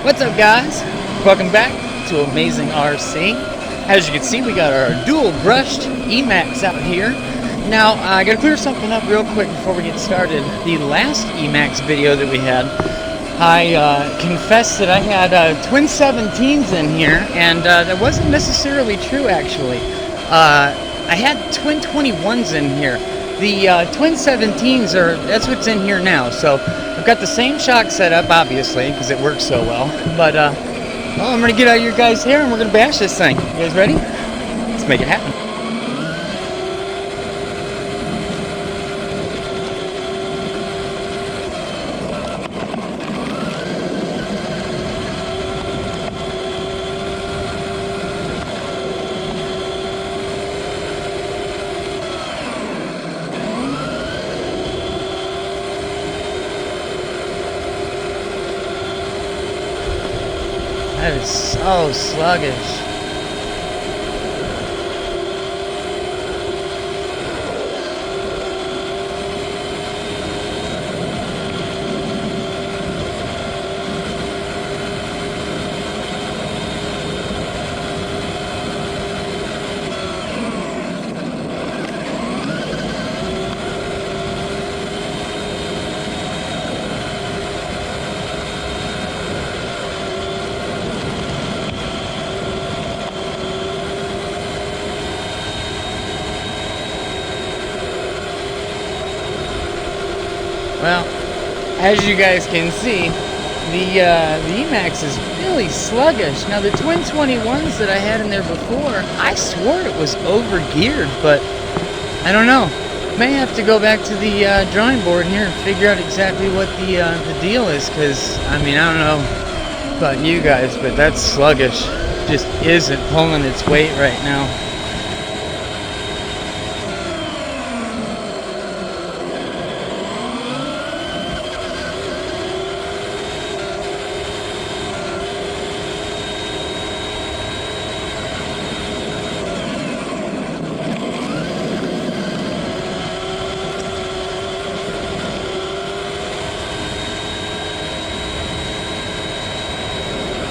What's up, guys? Welcome back to Amazing RC. As you can see, we got our dual brushed E-Maxx out here. Now, I gotta clear something up real quick before we get started. The last E-Maxx video that we had, I confessed that I had twin 17s in here, and that wasn't necessarily true, actually. I had twin 21s in here. The twin 17s that's what's in here now. So I've got the same shock setup, obviously, because it works so well. But well, I'm gonna get out of your guys' hair and we're gonna bash this thing. You guys ready? Let's make it happen. That is so sluggish. Well, as you guys can see, the E-Maxx is really sluggish. Now, the twin 21s that I had in there before, I swore it was over-geared, but I don't know. May have to go back to the drawing board here and figure out exactly what the deal is, because, I mean, I don't know about you guys, but that's sluggish. Just isn't pulling its weight right now.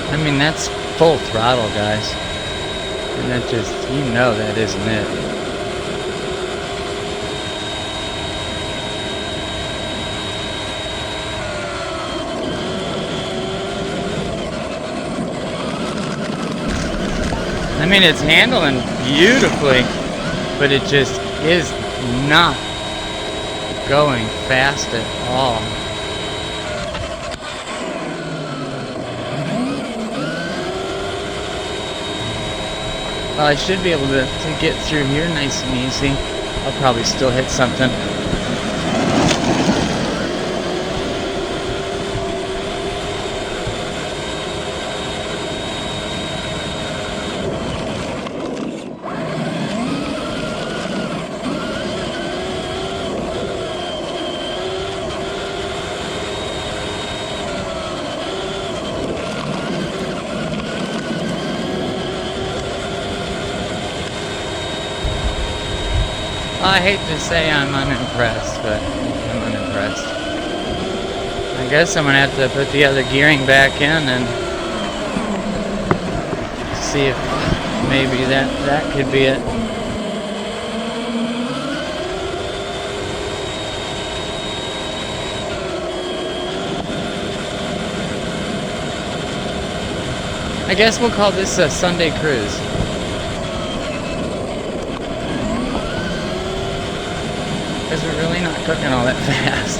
I mean, that's full throttle, guys. And that just, you know that isn't it. I mean, it's handling beautifully, but it just is not going fast at all. Well, I should be able to get through here nice and easy. I'll probably still hit something. I hate to say I'm unimpressed, but I'm unimpressed. I guess I'm gonna have to put the other gearing back in and see if maybe that could be it. I guess we'll call this a Sunday cruise. Because we're really not cooking all that fast.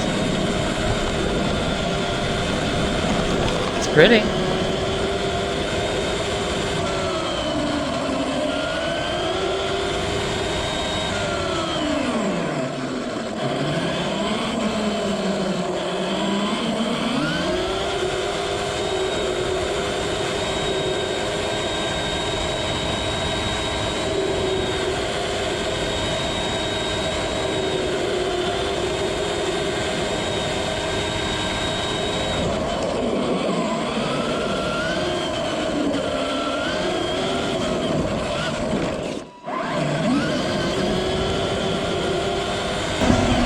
It's pretty.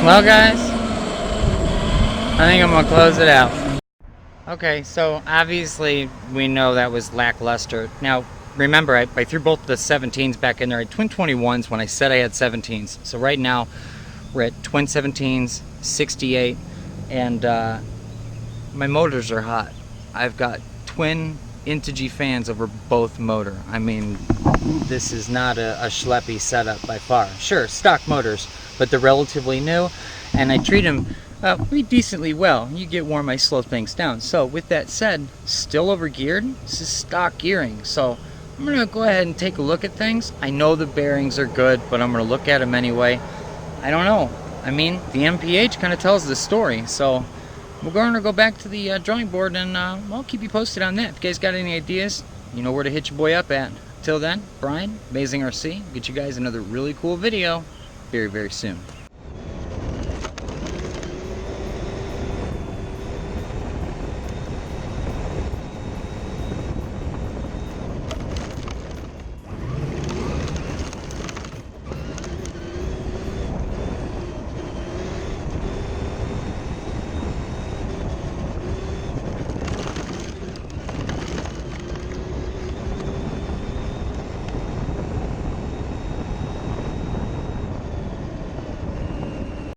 Well, guys, I think I'm gonna close it out. Okay, so obviously we know that was lackluster. Now, remember, I threw both the 17s back in there. I had twin 21s when I said I had 17s. So right now, we're at twin 17s, 68, and my motors are hot. I've got twin Integy fans over both motor. I mean, this is not a schleppy setup by far. Sure, stock motors, but they're relatively new, and I treat them pretty decently well. You get warm, I slow things down. So with that said, still over geared. This is stock gearing, so I'm gonna go ahead and take a look at things. I know the bearings are good, but I'm gonna look at them anyway. I don't know. I mean, the MPH kind of tells the story, so we're going to go back to the drawing board, and I'll keep you posted on that. If you guys got any ideas, you know where to hit your boy up at. Till then, Brian, Amazing RC, get you guys another really cool video very, very soon.